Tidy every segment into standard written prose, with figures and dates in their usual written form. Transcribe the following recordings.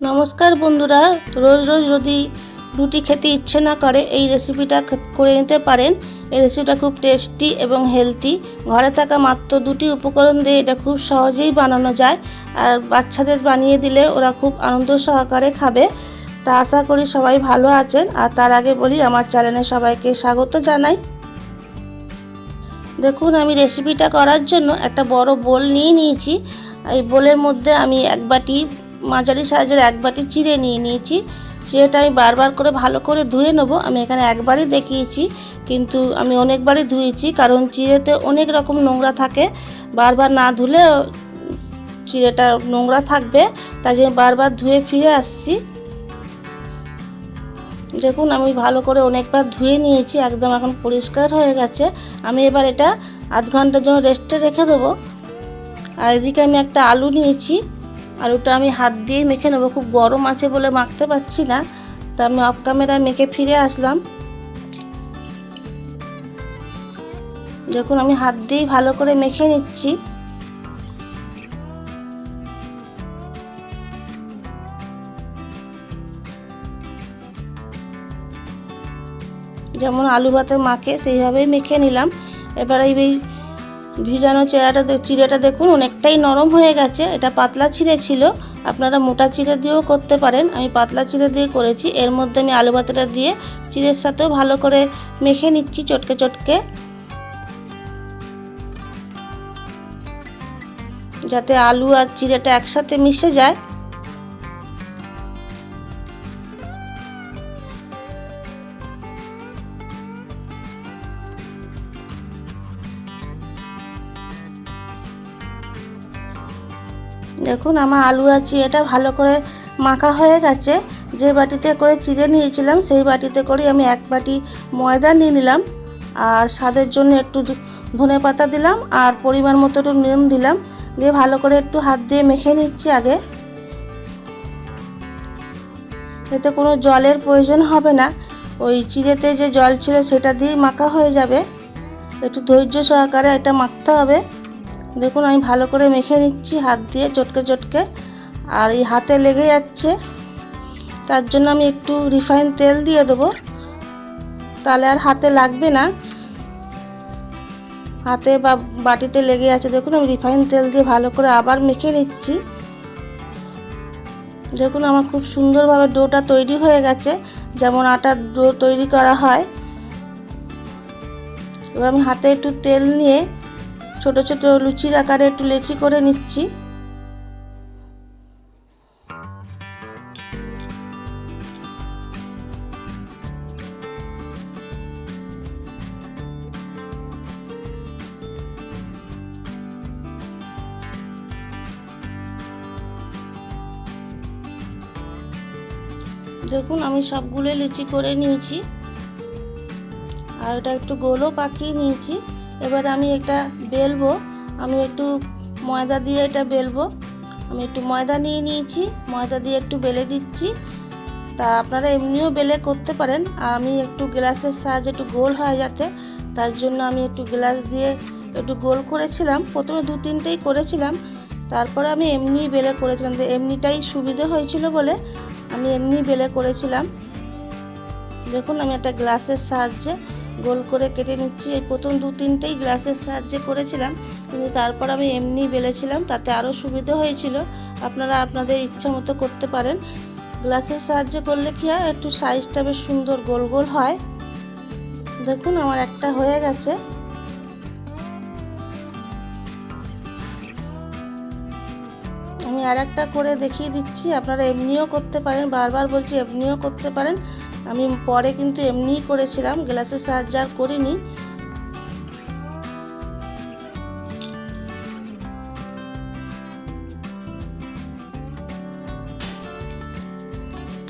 নমস্কার বন্ধুরা, রোজ রোজ যদি রুটি খেতে ইচ্ছে না করে এই রেসিপিটা করে নিতে পারেন। এই রেসিপিটা খুব টেস্টি এবং হেলদি। ঘরে থাকা মাত্র দুটি উপকরণ দিয়ে এটা খুব সহজেই বানানো যায়, আর বাচ্চাদের বানিয়ে দিলে ওরা খুব আনন্দ সহকারে খাবে। তা আশা করি সবাই ভালো আছেন। আর তার আগে বলি, আমার চ্যানেলে সবাইকে স্বাগত জানাই। দেখুন, আমি রেসিপিটা করার জন্য একটা বড় বোল নিয়ে নিয়েছি। এই বোলের মধ্যে আমি এক বাটি মাঝারি সাইজের এক বাটি চিড়ে নিয়ে নিয়েছি। চিড়েটা আমি বারবার করে ভালো করে ধুয়ে নেব। আমি এখানে একবারই দেখিয়েছি, কিন্তু আমি অনেকবারই ধুয়েছি, কারণ চিড়েতে অনেক রকম নোংরা থাকে। বারবার না ধুলে চিড়েটা নোংরা থাকবে, তাই জন্য বারবার ধুয়ে ফিরে আসছি। দেখুন, আমি ভালো করে অনেকবার ধুয়ে নিয়েছি, একদম এখন পরিষ্কার হয়ে গেছে। আমি এবার এটা আধ ঘন্টার জন্য রেস্টে রেখে দেবো। আর এদিকে আমি একটা আলু নিয়েছি। আলুটা আমি হাত দিয়ে মেখে নেবো। খুব গরম আছে বলে মাখতে পারছি না, তা আমি অফ ক্যামেরায় মেখে ফিরে আসলাম। দেখুন, আমি হাত দিয়েই ভালো করে মেখে নিচ্ছি। যেমন আলু ভাতে মাখে সেইভাবেই মেখে নিলাম। এবার এই ভিজানো চিড়েটা দেখুন অনেকটাই নরম হয়ে গেছে। এটা পাতলা চিড়ে ছিল, আপনারা মোটা চিড়ে দিয়েও করতে পারেন। আমি পাতলা চিড়ে দিয়ে করেছি। এর মধ্যে আমি আলু ভাতেটা দিয়ে চিড়ের সাথেও ভালো করে মেখে নিচ্ছি চটকে চটকে, যাতে আলু আর চিড়েটা একসাথে মিশে যায়। দেখুন, আমার আলু আর চিড়েটা ভালো করে মাখা হয়ে গেছে। যে বাটিতে করে চিড়ে নিয়েছিলাম সেই বাটিতে করে আমি এক বাটি ময়দা নিয়ে নিলাম, আর স্বাদের জন্য একটু ধনেপাতা দিলাম, আর পরিমাণ মতো একটু নুন দিলাম। দিয়ে ভালো করে একটু হাত দিয়ে মেখে নিচ্ছি আগে। এতে কোনো জলের প্রয়োজন হবে না, ওই চিড়েতে যে জল ছিল সেটা দিয়েই মাখা হয়ে যাবে। একটু ধৈর্য সহকারে এটা মাখতে হবে। দেখুন, আমি ভালো করে মেখে নিচ্ছি হাত দিয়ে চটকে চটকে, আর এই হাতে লেগে যাচ্ছে, তার জন্য আমি একটু রিফাইন তেল দিয়ে দেবো, তাহলে আর হাতে লাগবে না। হাতে বা বাটিতে লেগে আছে, দেখুন আমি রিফাইন তেল দিয়ে ভালো করে আবার মেখে নিচ্ছি। দেখুন, আমার খুব সুন্দরভাবে ডোটা তৈরি হয়ে গেছে, যেমন আটার ডো তৈরি করা হয়। এবার আমি হাতে একটু তেল নিয়ে ছোট ছোট লুচির আকারে একটু লেচি করে নিচ্ছি। দেখুন, আমি সবগুলো লুচি করে নিয়েছি, আর এটা একটু গোলও পাকিয়ে নিয়েছি। এবার আমি এটা বেলবো। আমি একটু ময়দা দিয়ে এটা বেলবো। আমি একটু ময়দা নিয়ে নিয়েছি, ময়দা দিয়ে একটু বেলে দিচ্ছি। তা আপনারা এমনিও বেলে করতে পারেন, আর আমি একটু গ্লাসের সাহায্যে একটু গোল হয় যাতে, তার জন্য আমি একটু গ্লাস দিয়ে একটু গোল করেছিলাম। প্রথমে দু তিনটেই করেছিলাম, তারপরে আমি এমনি বেলে করেছিলাম। এমনিটাই সুবিধে হয়েছিল বলে আমি এমনি বেলে করেছিলাম। দেখুন, আমি একটা গ্লাসের সাহায্যে গোল করে কেটে নিচ্ছি। এই প্রথম দু তিনটেই গ্লাসের সাহায্যে করেছিলাম, কিন্তু তারপর আমি এমনি বেলেছিলাম, তাতে আরও সুবিধা হয়েছিল। আপনারা আপনাদের ইচ্ছা মতো করতে পারেন। গ্লাসের সাহায্যে করলে কি হয়, একটু সাইজটা বেশ সুন্দর গোল গোল হয়। দেখুন, আমার একটা হয়ে গেছে। আমি আর একটা করে দেখিয়ে দিচ্ছি। আপনারা এমনিও করতে পারেন, বারবার বলছি এমনিও করতে পারেন। আমি পরে কিন্তু এমনিই করেছিলাম, গ্লাসের সাহায্যে আর করিনি।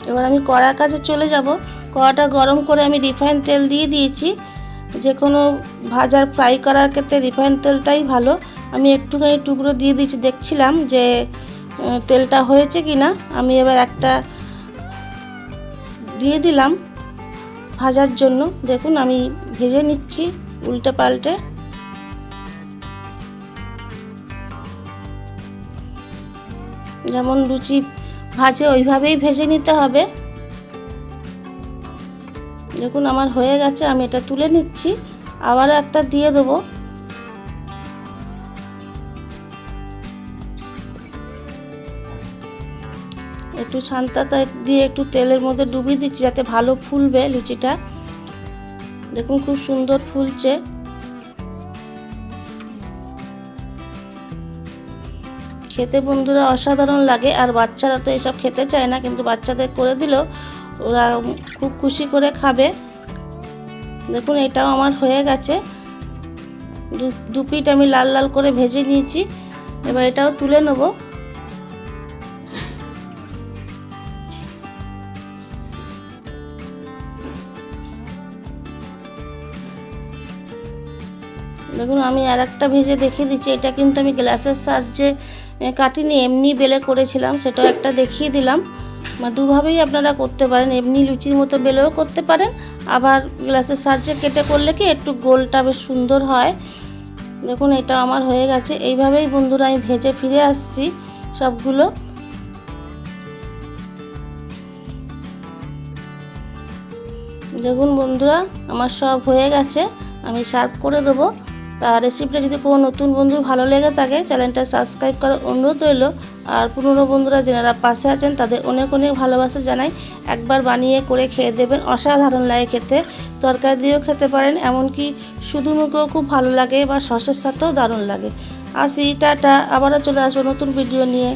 এবার আমি কড়ার কাছে চলে যাব। কড়াটা গরম করে আমি রিফাইন তেল দিয়ে দিয়েছি। যে কোনো ভাজার ফ্রাই করার ক্ষেত্রে রিফাইন তেলটাই ভালো। আমি একটুখানি টুকরো দিয়ে দিয়েছি, দেখছিলাম যে তেলটা হয়েছে কি না। আমি এবার একটা দিয়ে দিলাম ভাজার জন্য। দেখুন, আমি ভেজে নিচ্ছি উল্টে পাল্টে। যেমন লুচি ভাজে ওইভাবেই ভেজে নিতে হবে। দেখুন আমার হয়ে গেছে, আমি এটা তুলে নিচ্ছি। আবারও একটা দিয়ে দেবো। একটু ছান্তাটা দিয়ে একটু তেলের মধ্যে ডুবিয়ে দিচ্ছি যাতে ভালো ফুলবে লুচিটা। দেখুন খুব সুন্দর ফুলছে। খেতে বন্ধুরা অসাধারণ লাগে, আর বাচ্চারা তো এসব খেতে চায় না, কিন্তু বাচ্চাদের করে দিলেও ওরা খুব খুশি করে খাবে। দেখুন এটাও আমার হয়ে গেছে, দু পিঠ আমি লাল লাল করে ভেজে নিয়েছি। এবার এটাও তুলে নেব। দেখুন আমি আর একটা ভেজে দেখিয়ে দিচ্ছি। এটা কিন্তু আমি গ্লাসের সাহায্যে কাটিনি, এমনি বেলে করেছিলাম, সেটাও একটা দেখিয়ে দিলাম। দুভাবেই আপনারা করতে পারেন, এমনি লুচির মতো বেলেও করতে পারেন, আবার গ্লাসের সাহায্যে কেটে করলে কি একটু গোলটা বেশ সুন্দর হয়। দেখুন এটা আমার হয়ে গেছে। এইভাবেই বন্ধুরা আমি ভেজে ফিরে আসছি সবগুলো। দেখুন বন্ধুরা আমার সব হয়ে গেছে, আমি সার্ভ করে দেবো। তা রেসিপিটা যদি কোনো নতুন বন্ধু ভালো লেগে থাকে চ্যানেলটা সাবস্ক্রাইব করার অনুরোধ রইল। আর পুরনো বন্ধুরা যারা পাশে আছেন তাদের অনেক অনেক ভালোবাসা জানাই। একবার বানিয়ে করে খেয়ে দেবেন, অসাধারণ লাগে খেতে। তরকারি দিয়েও খেতে পারেন, এমনকি শুধু মুখেও খুব ভালো লাগে, বা সসের সাথেও দারুণ লাগে। আসি, টাটা, আবারও চলে আসবো নতুন ভিডিও নিয়ে।